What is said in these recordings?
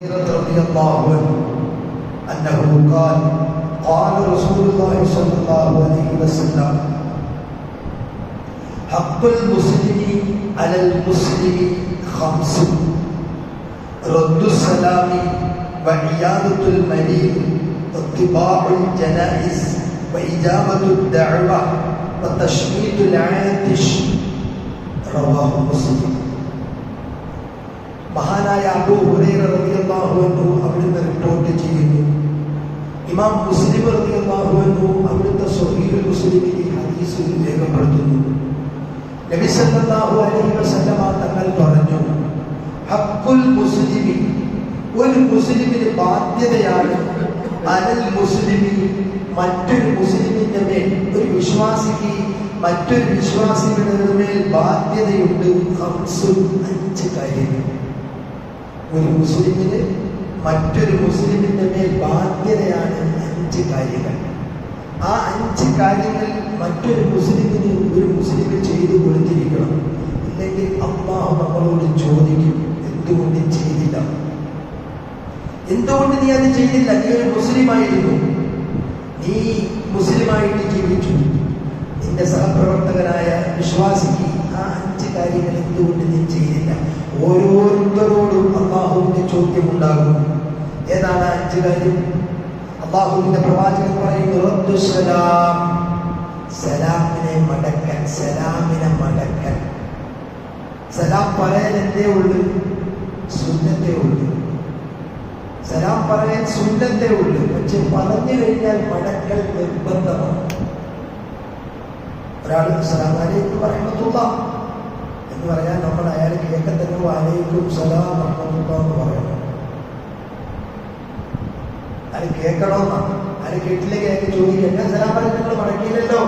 رضي الله عنه أنه قال قال رسول الله صلى الله عليه وسلم حق المسلم على المسلم خمس رد السلام وعيادة المريض واتباع الجنائز وإجابة الدعوة وتشميت العاتش رواه مسلم. മഹാനായ അബൂ ഹുറൈറ റളിയല്ലാഹു അൻഹു അവിടുന്ന് റിപ്പോർട്ട് ചെയ്യുന്നു. ഇമാം മുസ്ലിം റളിയല്ലാഹു അൻഹു അവിടുത്തെ സ്വഹീഹുൽ മുസ്ലിമിൽ ഈ ഹദീസ് രേഖപ്പെടുത്തുന്നു. നബി സല്ലല്ലാഹു അലൈഹി വസല്ലമ തങ്ങൾ പറഞ്ഞു, ഹഖ്ഖുൽ മുസ്ലിമി, ഒരു മുസ്ലിമിന് ബാധ്യതയാണ്, അലൽ മുസ്ലിമി, മറ്റൊരു മുസ്ലിമിന്റെ മേൽ, ഒരു വിശ്വാസിക്ക് മറ്റൊരു വിശ്വാസിയുടെ മേൽ ബാധ്യതയുണ്ട്. അഞ്ച് കാര്യങ്ങൾ. ഒരു മുസ്ലിമിന് മറ്റൊരു മുസ്ലിമിന്റെ മേൽ ബാധ്യതയാണ് അഞ്ച് കാര്യങ്ങൾ. ആ അഞ്ച് കാര്യങ്ങൾ മറ്റൊരു മുസ്ലിമിന് ഒരു മുസ്ലിമിന് ചെയ്തു കൊടുത്തിരിക്കണം. ഇല്ലെങ്കിൽ അല്ലാഹു നമ്മളോട് ചോദിക്കും, എന്തുകൊണ്ട് ചെയ്തില്ല, എന്തുകൊണ്ട് നീ അത് ചെയ്തില്ല? നീ ഒരു മുസ്ലിമായിരുന്നു, നീ മുസ്ലിമായിട്ട് ജീവിച്ചു, നിന്റെ സഹപ്രവർത്തകനായ വിശ്വാസിക്ക് ആ അഞ്ച് കാര്യങ്ങൾ എന്തുകൊണ്ട് നീ ചെയ്തില്ല? ഓരോരുത്തരോടും അല്ലാഹുവിന്റെ ചോദ്യമുണ്ടാകും. ഏതാണ് ആ അഞ്ച് കാര്യം? അല്ലാഹുവിന്റെ പ്രവാചകൻ പറയുന്നു, റദ്ദുസ്സലാം, സലാമിനെ മടക്കൽ, സലാമിനെ മടക്കൽ. സലാം പറയാൻ എന്തേ ഉള്ളു? സുന്നത്തേ ഉള്ളു. സലാം പറയാൻ സുന്നത്തേ ഉള്ളു. പക്ഷെ പറഞ്ഞു കഴിഞ്ഞാൽ മടക്കൽ നിർബന്ധമാണ്. ഒരാൾ അസ്സലാമു അലൈക്കും വറഹ്മത്തുള്ളാഹ് എന്ന് പറയാൻ നമ്മൾ അയാൾ കേൾക്കത്തന്നെ വഅലൈക്കും സലാം വറഹ്മത്തുള്ളാഹ് എന്ന് പറയണം. അയാൾ കേൾക്കണമെന്നാണ്. അയാൾ കേട്ടില്ലെങ്കിൽ അയാൾക്ക് ചോദിക്കുക, എന്നെ സലാം പറഞ്ഞ് നിങ്ങൾ മടക്കിയില്ലല്ലോ.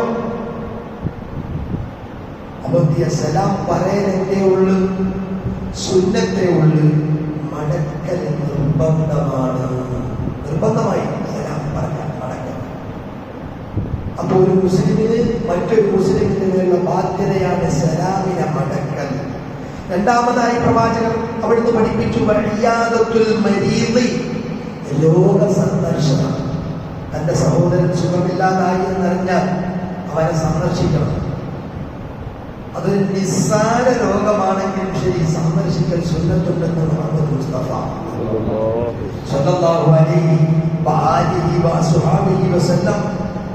അപ്പൊ സലാം പറയാൻ എന്തേ ഉള്ളു? സുന്നത്തേ ഉള്ളു. മടക്കൽ നിർബന്ധമാണ്. നിർബന്ധമായി സലാം പറയാൻ മടക്കൽ. അപ്പൊ ഒരു മുസ്ലിമിന് മറ്റൊരു മുസ്ലിമിന് മേലുള്ള ബാധ്യതയാണ് സലാമിനെ മടക്കൽ. രണ്ടാമതായി പ്രവാചകൻ അവിടുന്ന് പഠിപ്പിച്ചു, വഇയാദത്തുൽ മരീദി, രോഗ സന്ദർശനം. തന്റെ സഹോദരൻ സുഖമില്ലാതായി എന്നറിഞ്ഞാൽ അവനെ സന്ദർശിക്കണം. അതൊരു നിസ്സാര രോഗമാണെങ്കിലും ശരി, സന്ദർശിക്കൽ സുന്നത്തുണ്ടെന്ന് മുഹമ്മദ് മുസ്തഫ സ്വല്ലല്ലാഹു അലൈഹി വആലിഹി വസഹബിഹി വസല്ലം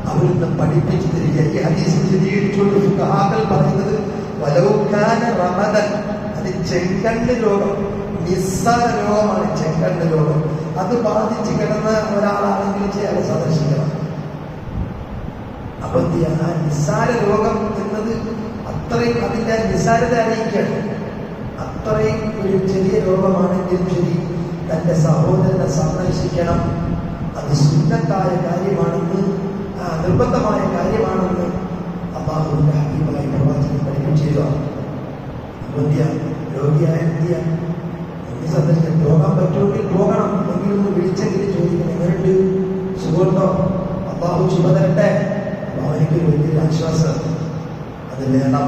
അവിടുന്ന് പഠിപ്പിച്ചു തരിക. ഈ ഹദീസ് വിശദീകരിച്ചുകൊണ്ട് ഫുഖഹാക്കൾ പറയുന്നത്, വലൗ കാന റമദൻ, അത് ചെങ്കണ്ണ് രോഗം, നിസ്സാര രോഗമാണ് ചെങ്കണ്ണ് രോഗം. അത് ബാധിച്ച് കിടന്ന ഒരാളാണെങ്കിൽ അയാളെ സന്ദർശിക്കണം. അപ്പൊ ആ നിസ്സാര രോഗം എന്നത് അത്രയും അതിന്റെ നിസ്സാരത അറിയിക്കണം. അത്രയും ഒരു ചെറിയ രോഗമാണെങ്കിലും ശരി, തന്റെ സഹോദരനെ സന്ദർശിക്കണം. അത് സുന്നത്തായ കാര്യമാണെന്ന്, നിർബന്ധമായ കാര്യമാണെന്ന് അല്ലാഹുവിന്റെ ഹബീബായ പ്രവാചകൻ പഠിപ്പിച്ചിരുന്നു. രോഗിയായ എന്ത് സന്ദർശനം പോകാൻ പറ്റുമെങ്കിൽ പോകണം. എങ്കിലും ഒന്ന് വിളിച്ചെങ്കിലും ചോദിക്കണം, എങ്ങനെയുണ്ട്, സുഖമുണ്ടോ, അല്ലാഹു ശുഭ തരട്ടെ. അവനിക്കൊരു വലിയൊരു ആശ്വാസം അത് വേണം.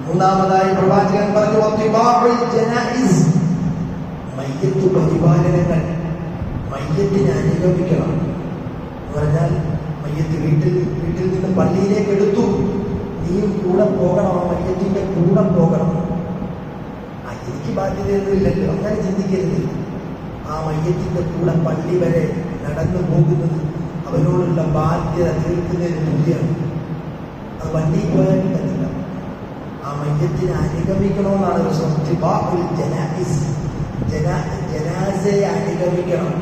മൂന്നാമതായി പ്രവാചകൻ പറഞ്ഞു, വത്തിബാഉൽ ജനായിസ്, മയ്യത്ത് പരിപാലനങ്ങൾ, മയ്യത്തിനെ അനുഗമിക്കണം. എന്ന് പറഞ്ഞാൽ മയ്യത്ത് വീട്ടിൽ നിന്ന് പള്ളിയിലേക്ക് എടുത്തു, നീയും കൂടെ പോകണം, ആ മയ്യത്തിന്റെ കൂടെ പോകണം. എനിക്ക് ബാധ്യതയൊന്നുമില്ലല്ലോ, അങ്ങനെ ചിന്തിക്കരുത്. ആ മയ്യത്തിന്റെ കൂടെ പള്ളി വരെ നടന്നു പോകുന്നത് അവനോടുള്ള ബാധ്യത തീർക്കുന്നതിന് തുല്യമാണ്. അത് വണ്ടിയിൽ പോയാൽ കിട്ടുന്നില്ല. ആ മയ്യത്തിനെ അനുഗമിക്കണമെന്നാണ് ജനാസയെ അനുഗമിക്കണം.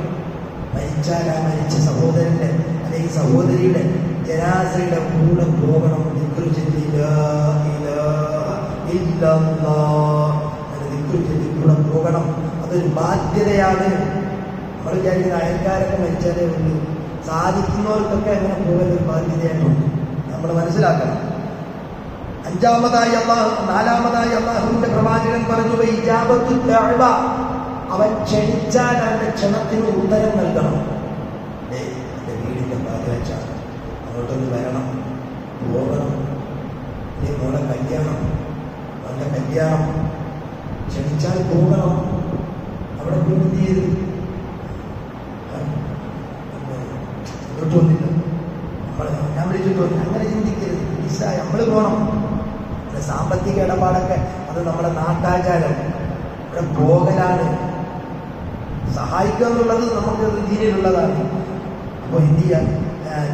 മരിച്ചാൽ ആ മരിച്ച സഹോദരന്റെ അല്ലെങ്കിൽ സഹോദരിയുടെ ജനാസയുടെ കൂടെ പോകണം. ദിക്ർ ചൊല്ലി ലാ ഇലാഹ ഇല്ലല്ലാഹ് ദിക്ർ ചൊല്ലി കൂടെ പോകണം. അതൊരു ബാധ്യതയാണ്. നമ്മൾ വിചാരിക്കുന്ന അയൽക്കാരൊക്കെ മരിച്ചാലേ ഉള്ളൂ. സാധിക്കുന്നവർക്കൊക്കെ അങ്ങനെ പോകാൻ ഒരു ബാധ്യതയായിട്ടുണ്ട്. നമ്മൾ മനസ്സിലാക്കണം. നാലാമതായി അല്ലാഹുവിന്റെ പ്രവാചകൻ പറഞ്ഞു, ഇജാബത്തു ദഅവ, അവൻ ക്ഷണിച്ചാൽ അവന്റെ ക്ഷണത്തിന് ഉത്തരം നൽകണം. എന്റെ വീടിന്റെ പാതവെച്ചാണ്, അങ്ങോട്ടൊന്ന് വരണം, പോകണം. മോളെ കല്യാണം, അവന്റെ കല്യാണം, ക്ഷണിച്ചാൽ പോകണം. അവിടെ പോയി എന്ത് ചെയ്ത് സാമ്പത്തിക ഇടപാടൊക്കെ അത് നമ്മുടെ നാട്ടാചാരം, ഇവിടെ പോകലാണ്. സഹായിക്കുക എന്നുള്ളത് നമുക്ക് ദീനിലുള്ളതാണ്. അപ്പോൾ എന്ത് ചെയ്യാൻ,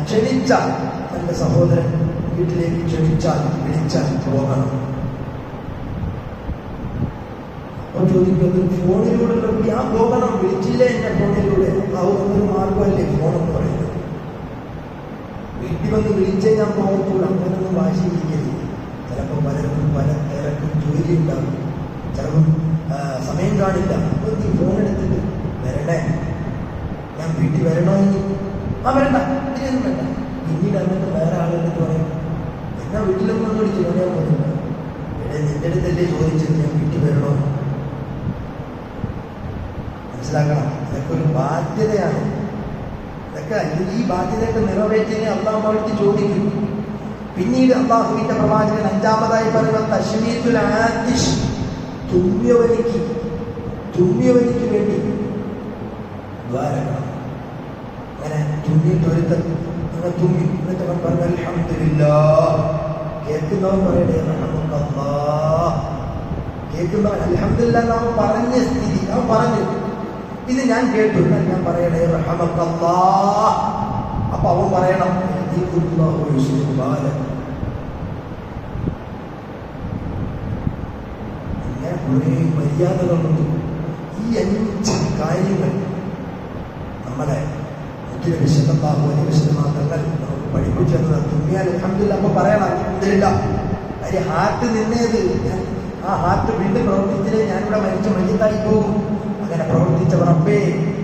ക്ഷണിച്ചാൽ തൻ്റെ സഹോദരൻ വീട്ടിലേക്ക് ക്ഷണിച്ചാൽ വിളിച്ചാൽ പോകണം. അപ്പോൾ ചോദിക്കുന്നത് ഫോണിലൂടെ ഞാൻ പോകണം, വിളിച്ചില്ലേ എന്നെ ഫോണിലൂടെ? അതൊരു മാർഗമല്ലേ ഫോണെന്ന് പറയുന്നത്. വീട്ടിൽ വന്ന് വിളിച്ചേ ഞാൻ പോകത്തുള്ളൂ, അങ്ങനൊന്നും വാശിയിരിക്കരുത്. ചിലപ്പോൾ പലർക്കും പല തിരക്കും ജോലി ഉണ്ടാകും, ചിലപ്പം സമയം കാണില്ല. അപ്പോൾ നീ ഫോൺ എടുത്തിട്ട് വരണേ, ഞാൻ വീട്ടിൽ വരണോ? വരണ്ട, ഇതിനൊന്നും വേണ്ട. പിന്നീട് എന്നിട്ട് വേറെ ആളെടുത്ത് പറയും, എന്നാ വീട്ടിലൊന്നും വിളിച്ചു പറയാൻ പോകുന്നില്ല, ഇവിടെ നിന്റെ അടുത്തല്ലേ ചോദിച്ചത് ഞാൻ വീട്ടിൽ വരണോ? മനസ്സിലാക്കണം, ഇതൊക്കെ ഒരു ബാധ്യതയാണ്. ഇതൊക്കെ ഈ ബാധ്യതയൊക്കെ നിറവേറ്റിനെ അള്ളാഹു അവർക്ക് ചോദിക്കും. പിന്നീട് അള്ളാഹുവിന്റെ പ്രവാചകൻ അഞ്ചാമതായി പറയുന്ന തശ്മീത്തുൽ ആതിഷ്, തുമ്മിയവനിക്ക് വേണ്ടി ദ്വാരക്കണം. അങ്ങനെ തുമ്മിയിട്ട് ഒരുത്തൻ അങ്ങനെ തുമ്മി, എന്നിട്ട് അവൻ പറഞ്ഞു അൽഹംദുലില്ലാഹ്. കേൾക്കുന്നവൻ പറയണേ റഹ്മത്തുള്ളാഹ്. കേൾക്കുന്നവൻ അൽഹംദുലില്ലാഹ് അവൻ പറഞ്ഞ സ്ഥിതി, അവൻ പറഞ്ഞു ഇത് ഞാൻ കേട്ടു, എന്നാൽ ഞാൻ പറയണേ റഹ്മത്തുള്ളാഹ്. അപ്പൊ അവൻ പറയണം ഇങ്ങനെ കുറേ മര്യാദകളുണ്ട്. ഈ 5 കാര്യങ്ങൾ നമ്മുടെ തങ്ങൾ നമുക്ക് പഠിപ്പിച്ചു തന്നത്. തുമ്മിയാൽ അൽഹംദുലില്ലാഹ് അപ്പൊ പറയണം അൽഹംദുലില്ലാഹ്. കാര്യം ഹാർട്ട് നിന്നേത്, ആ ഹാർട്ട് വീണ്ടും പ്രവർത്തിച്ചില്ലേ ഞാനിവിടെ മരിച്ച മയ്യത്തായി പോകും. അങ്ങനെ പ്രവർത്തിച്ച റബ്ബേ,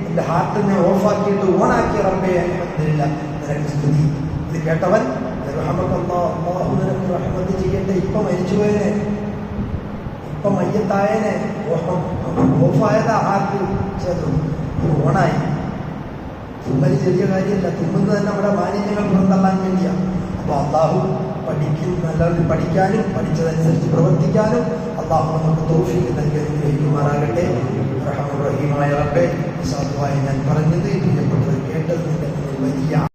എൻ്റെ ഹാർട്ടിനെ ഓഫാക്കിയിട്ട് ഓണാക്കിയ റബ്ബേ അൽഹംദുലില്ലാഹ് നിനക്ക് സ്തുതി. ഇത് കേട്ടവൻ അല്ലാഹു നിനക്ക് റഹ്മത്ത് ചെയ്യട്ടെ, ഇപ്പൊ മരിച്ചുപോയനെ, ഇപ്പൊ മയ്യത്തായനെ, ഓഫായതാ ഹാർട്ട്, ഓണായി. തുമ്മല് ചെറിയ കാര്യമല്ല, തുമ്മുന്നത് തന്നെ നമ്മുടെ മാലിന്യങ്ങൾ പുറന്തള്ളാൻ വേണ്ടിയാണ്. അപ്പോൾ അള്ളാഹു നല്ലവർക്ക് പഠിക്കാനും പഠിച്ചതനുസരിച്ച് പ്രവർത്തിക്കാനും അള്ളാഹു നമുക്ക് തൗഫീഖ് നൽകി അനുഗ്രഹിക്കുമാറാകട്ടെ. റഹ്മാൻ റഹീമായ റബ്ബേ, സാധുവായി ഞാൻ പറഞ്ഞത് പ്രിയപ്പെട്ടത് കേട്ടത് നിന്റെ വലിയ